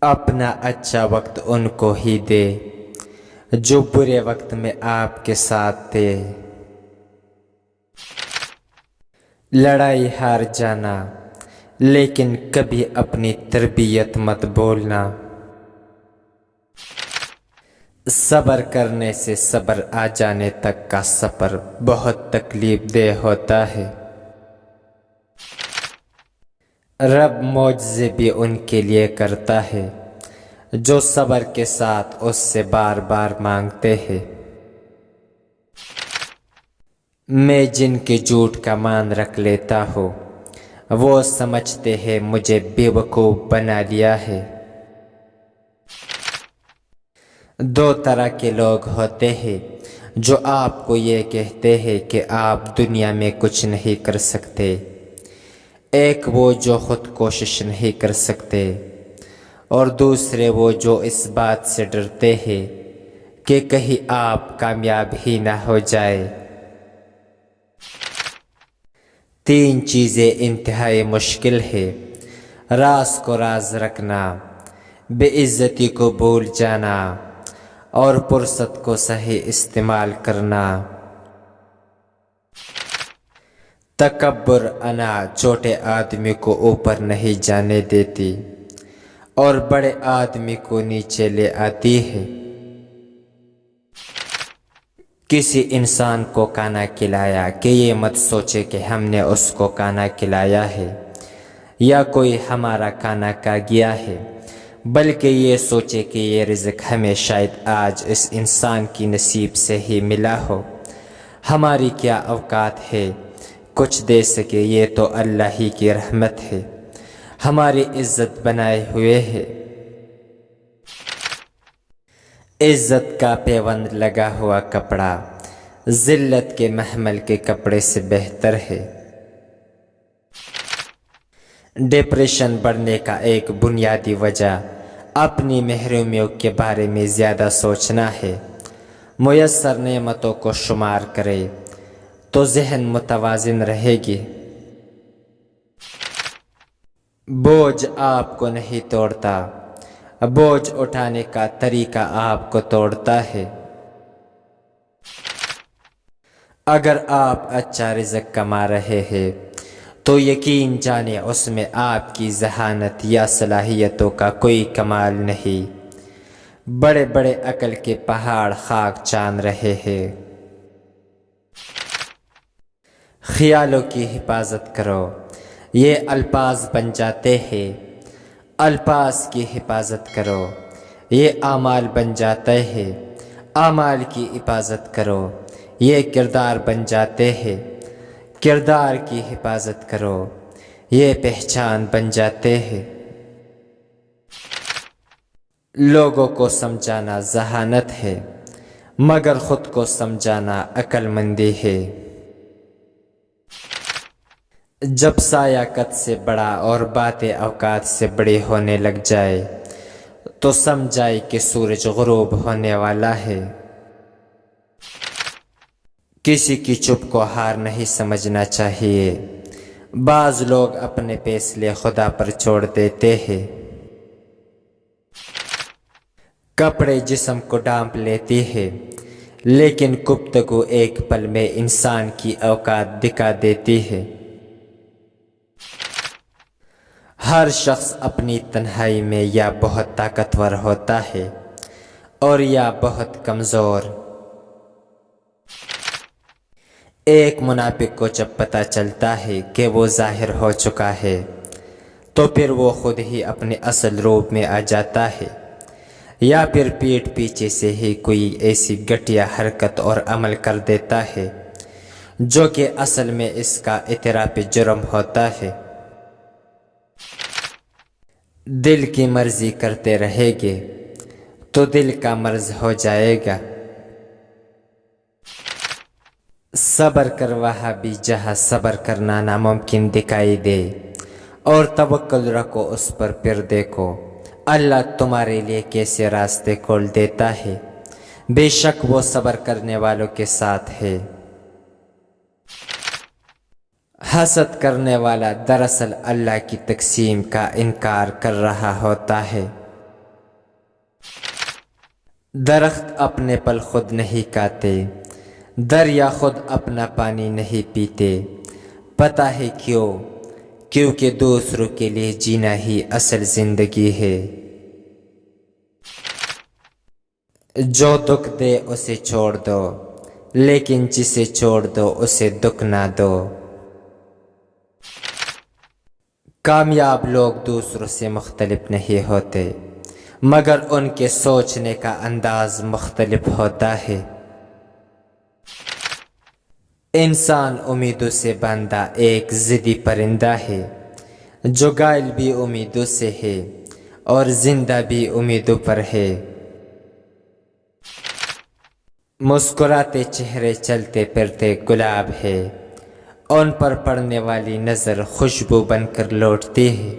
اپنا اچھا وقت ان کو ہی دے جو برے وقت میں آپ کے ساتھ تھے۔ لڑائی ہار جانا لیکن کبھی اپنی تربیت مت بولنا۔ صبر کرنے سے صبر آ جانے تک کا سفر بہت تکلیف دہ ہوتا ہے۔ رب معجزے بھی ان کے لیے کرتا ہے جو صبر کے ساتھ اس سے بار بار مانگتے ہیں۔ میں جن کے جھوٹ کا مان رکھ لیتا ہوں وہ سمجھتے ہیں مجھے بے وقوف بنا لیا ہے۔ دو طرح کے لوگ ہوتے ہیں جو آپ کو یہ کہتے ہیں کہ آپ دنیا میں کچھ نہیں کر سکتے۔ ایک وہ جو خود کوشش نہیں کر سکتے اور دوسرے وہ جو اس بات سے ڈرتے ہیں کہ کہیں آپ کامیاب ہی نہ ہو جائے۔ تین چیزیں انتہائی مشکل ہے: راز کو راز رکھنا، بے عزتی کو بھول جانا اور فرصت کو صحیح استعمال کرنا۔ تکبر انا چھوٹے آدمی کو اوپر نہیں جانے دیتی اور بڑے آدمی کو نیچے لے آتی ہے۔ کسی انسان کو کھانا کھلایا کہ یہ مت سوچے کہ ہم نے اس کو کھانا کھلایا ہے یا کوئی ہمارا کھانا کھا گیا ہے، بلکہ یہ سوچے کہ یہ رزق ہمیں شاید آج اس انسان کی نصیب سے ہی ملا ہو۔ ہماری کیا اوقات ہے کچھ دے سکے، یہ تو اللہ ہی کی رحمت ہے۔ ہماری عزت بنائے ہوئے ہے۔ عزت کا پیوند لگا ہوا کپڑا ذلت کے محمل کے کپڑے سے بہتر ہے۔ ڈپریشن بڑھنے کا ایک بنیادی وجہ اپنی محرومیوں کے بارے میں زیادہ سوچنا ہے۔ میسر نعمتوں کو شمار کرے تو ذہن متوازن رہے گی۔ بوجھ آپ کو نہیں توڑتا، بوجھ اٹھانے کا طریقہ آپ کو توڑتا ہے۔ اگر آپ اچھا رزق کما رہے ہیں تو یقین جانیں اس میں آپ کی ذہانت یا صلاحیتوں کا کوئی کمال نہیں۔ بڑے بڑے عقل کے پہاڑ خاک چان رہے ہیں۔ خیالوں کی حفاظت کرو، یہ الفاظ بن جاتے ہیں۔ الفاظ کی حفاظت کرو، یہ اعمال بن جاتے ہیں۔ اعمال کی حفاظت کرو، یہ کردار بن جاتے ہیں۔ کردار کی حفاظت کرو، یہ پہچان بن جاتے ہیں۔ لوگوں کو سمجھانا ذہانت ہے مگر خود کو سمجھانا عقل مندی ہے۔ جب سایہ قد سے بڑا اور باتیں اوقات سے بڑی ہونے لگ جائے تو سمجھائے کہ سورج غروب ہونے والا ہے۔ کسی کی چپ کو ہار نہیں سمجھنا چاہیے۔ بعض لوگ اپنے فیصلے خدا پر چھوڑ دیتے ہیں۔ کپڑے جسم کو ڈھانپ لیتی ہے لیکن گفتگو ایک پل میں انسان کی اوقات دکھا دیتی ہے۔ ہر شخص اپنی تنہائی میں یا بہت طاقتور ہوتا ہے اور یا بہت کمزور۔ ایک منافق کو جب پتہ چلتا ہے کہ وہ ظاہر ہو چکا ہے تو پھر وہ خود ہی اپنے اصل روپ میں آ جاتا ہے، یا پھر پیٹھ پیچھے سے ہی کوئی ایسی گھٹیا حرکت اور عمل کر دیتا ہے جو کہ اصل میں اس کا اعتراف جرم ہوتا ہے۔ دل کی مرضی کرتے رہے گے تو دل کا مرض ہو جائے گا۔ صبر کر وہاں بھی جہاں صبر کرنا ناممکن دکھائی دے اور توکل رکھو اس پر، پھر دیکھو اللہ تمہارے لیے کیسے راستے کھول دیتا ہے۔ بے شک وہ صبر کرنے والوں کے ساتھ ہے۔ حسد کرنے والا دراصل اللہ کی تقسیم کا انکار کر رہا ہوتا ہے۔ درخت اپنے پل خود نہیں کاتے، دریا خود اپنا پانی نہیں پیتے، پتہ ہے کیوں؟ کیونکہ دوسروں کے لیے جینا ہی اصل زندگی ہے۔ جو دکھ دے اسے چھوڑ دو، لیکن جسے چھوڑ دو اسے دکھ نہ دو۔ کامیاب لوگ دوسروں سے مختلف نہیں ہوتے، مگر ان کے سوچنے کا انداز مختلف ہوتا ہے۔ انسان امیدوں سے بندھا ایک ضدی پرندہ ہے، جو گائل بھی امیدوں سے ہے اور زندہ بھی امیدوں پر ہے۔ مسکراتے چہرے چلتے پھرتے گلاب ہے، ان پر پڑنے والی نظر خوشبو بن کر لوٹتی ہے۔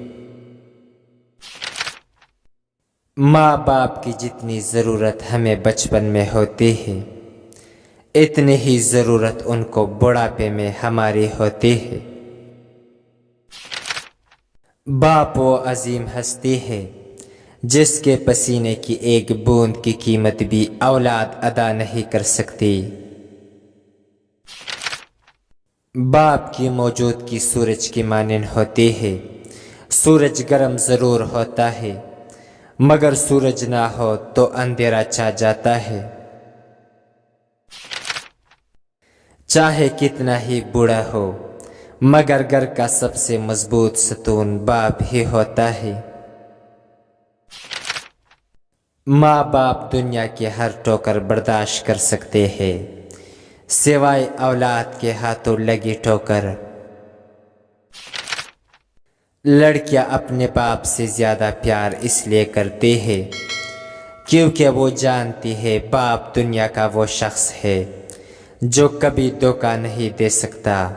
ماں باپ کی جتنی ضرورت ہمیں بچپن میں ہوتی ہے، اتنی ہی ضرورت ان کو بڑھاپے میں ہماری ہوتی ہے۔ باپ وہ عظیم ہستی ہے جس کے پسینے کی ایک بوند کی قیمت بھی اولاد ادا نہیں کر سکتی۔ باپ کی موجودگی سورج کی مانند ہوتی ہے، سورج گرم ضرور ہوتا ہے، مگر سورج نہ ہو تو اندھیرا چھا جاتا ہے۔ چاہے کتنا ہی بوڑھا ہو، مگر گھر کا سب سے مضبوط ستون باپ ہی ہوتا ہے۔ ماں باپ دنیا کی ہر ٹھوکر برداشت کر سکتے ہیں، سوائے اولاد کے ہاتھوں لگی ٹھوکر۔ لڑکیاں اپنے باپ سے زیادہ پیار اس لیے کرتی ہے کیونکہ وہ جانتی ہے باپ دنیا کا وہ شخص ہے جو کبھی دھوکہ نہیں دے سکتا۔